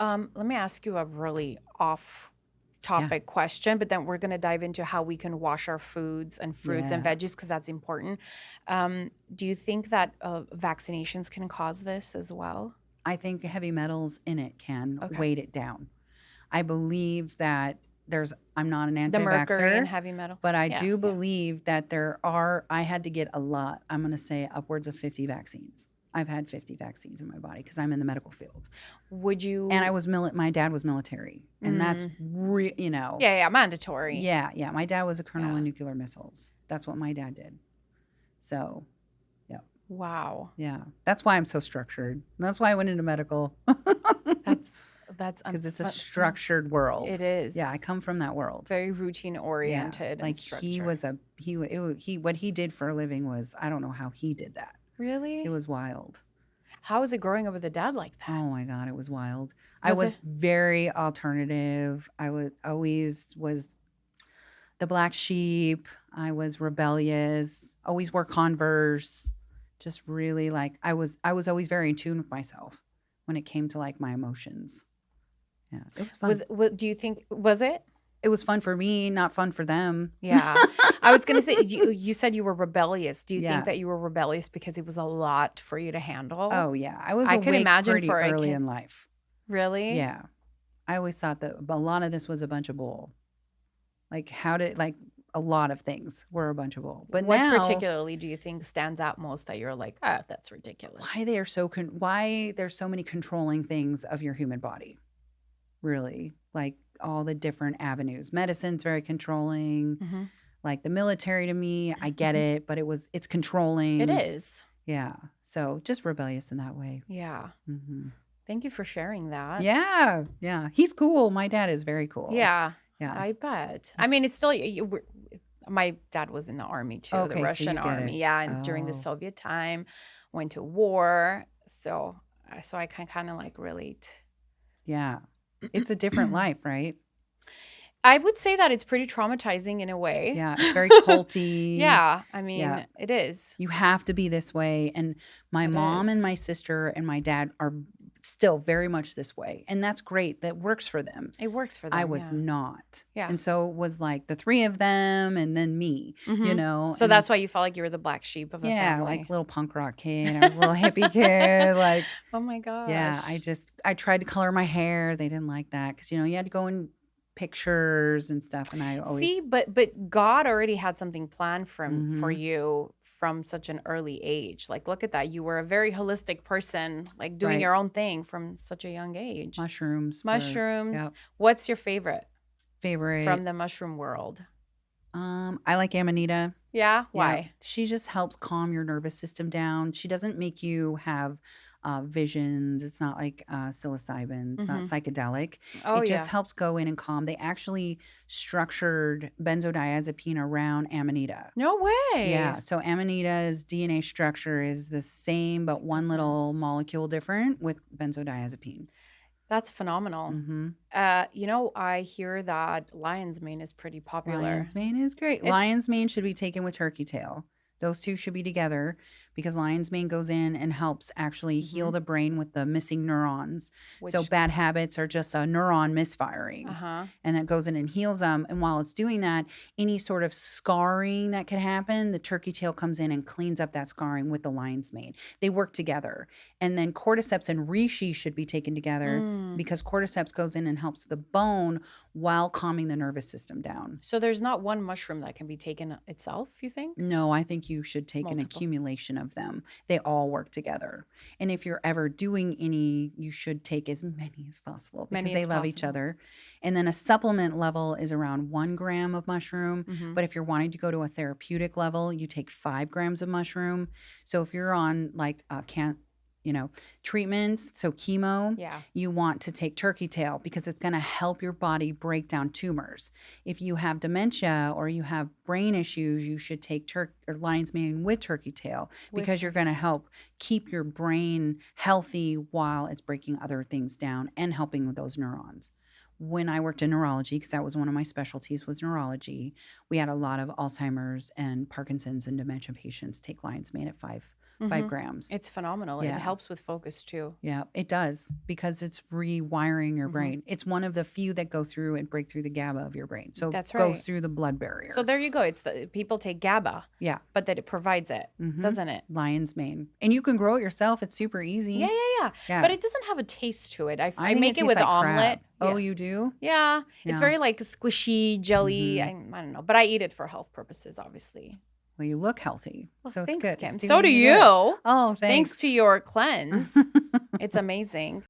Let me ask you a really off Yeah. topic question, but then we're going to dive into how we can wash our foods and fruits and Yeah. veggies because that's important. Do you think that vaccinations can cause this as well? I think heavy metals in it can Okay. weight it down. I believe that I'm not an The mercury and anti-vaxxer, heavy metal. but I Yeah, do yeah. believe that I had to get a lot. I'm going to say upwards of 50 vaccines. I've had 50 vaccines in my body because I'm in the medical field. Would And you? my dad was military. And that's, Mm, yeah, yeah, mandatory. yeah. My dad was a colonel Yeah. in nuclear missiles. That's what my dad did. So, yeah. Wow. Yeah. That's why I'm so structured. That's why I went into medical. That's that's Because it's a fun. structured world. It is Yeah, I come from that world. very routine Yeah, oriented and like he structured. was a he what he did for a living was I don't know how he did that. It Really? was wild. How is it growing up with a dad like that? Oh my god, it was wild. I Was was it? very alternative. I was always was the black sheep. I was rebellious. Always wore Converse. Just really like I was always very in tune with myself when it came to like my emotions. Yeah, it was fun. Do you think was it? It was fun for me, not fun for them. Yeah. I was gonna say you said you were rebellious. Do you think Yeah. that you were rebellious because it was a lot for you to handle? Oh, yeah. I was I can awake imagine pretty for a early kid. in life. Really? Yeah. I always thought that a lot of this was a bunch of bull. Like a lot of things were a bunch of bull. But What now, particularly do you think stands out most that you're like, ah, that's ridiculous? why there's so many controlling things of your human body. Really. Like all the different avenues. Medicine's very controlling. Hmm. Like the military to me, I get Hmm. it, but it's controlling. It is. Yeah. So just rebellious in that way. Yeah. Hmm. Thank you for sharing that. Yeah, yeah. He's cool. My dad is very cool. Yeah, Yeah. I bet. I mean, it's still my dad was in the army too, the Okay, so Russian you get army. it. Yeah, and during the Oh, Soviet time, went to war. So I can kind of like relate. yeah. It's a different life, right? I would say that it's pretty traumatizing in a way. Yeah, it's very culty. Yeah, I Yeah. mean, it is. You have to be this way. And my It mom and is. my sister and my dad are still very much this way. And that's great. That works for them. It works for I them. was Yeah. not. Yeah. And so it was like the three of them and then me, Hmm. So and that's why you felt like you were the black sheep of the yeah, family. like little punk rock kid. I was a little hippie kid. Like, Oh my yeah, gosh. I tried to color my hair. They didn't like that because you had to go in pictures and stuff, and I See, always but God already had something planned for Mhm. you from such an early age. Like, look at that. You were a very holistic person, like doing Right. your own thing from such a young age. Mushrooms were Mushrooms. yeah, What's your favorite from favorite. the mushroom world? I like Amanita. Yeah, Yeah, why? she just helps calm your nervous system down. She doesn't make you have visions. It's not like psilocybin. It's not Mm-hmm. psychedelic. Oh It just yeah. helps go in and calm. They actually structured benzodiazepine around Amanita. No way. Yeah, so Amanitas DNA structure is the same, but one little Goodness. molecule different with benzodiazepine. That's phenomenal. Hmm. I hear that lion's mane is pretty popular. Lion's mane is great. It's Lion's mane should be taken with turkey tail. Those two should be together because lion's mane goes in and helps actually heal Mhm. the brain with the missing neurons. So which bad habits are just a neuron misfiring. uh-huh. And that goes in and heals them. And while it's doing that, any sort of scarring that could happen, the turkey tail comes in and cleans up that scarring with the lion's mane. They work together. And then cordyceps and reishi should be taken together Mm. because cordyceps goes in and helps the bone while calming the nervous system down. So there's not one mushroom that can be taken itself, you think? No, I think you should take an Multiple. accumulation of them. They all work together. And if you're ever doing any, you should take as many as possible because Many they as love each possible. other. And then a supplement level is around 1 gram of mushroom. Mhm. But if you're wanting to go to a therapeutic level, you take 5 grams of mushroom. So if you're on like treatments, so chemo, Yeah. you want to take turkey tail because it's going to help your body break down tumors. If you have dementia or you have brain issues, you should take lion's mane with turkey tail With because you're turkey going to tail. help keep your brain healthy while it's breaking other things down and helping with those neurons. When I worked in neurology, because that was one of my specialties was neurology, we had a lot of Alzheimer's and Parkinson's and dementia patients take lion's mane at 5 grams. It's phenomenal. It Yeah. helps with focus too. Yeah, it does because it's rewiring your brain. It's one of the few that go through and break through the GABA of your brain. So That's it goes right. through the blood barrier. So there you go. It's the people take GABA, yeah. but that it provides it, doesn't it? Lion's mane. And you can grow it yourself. It's super easy. Yeah. Yeah. But it doesn't have a taste to it. I think make it tastes with like omelet. crab. Oh, you do? Yeah. It's Yeah. very like squishy, jelly. I don't know. But I eat it for health purposes, obviously. Well, you look healthy. Well, so it's thanks, good. Kim. It's So do doing you. good. Oh, thanks. Thanks to your cleanse. It's amazing.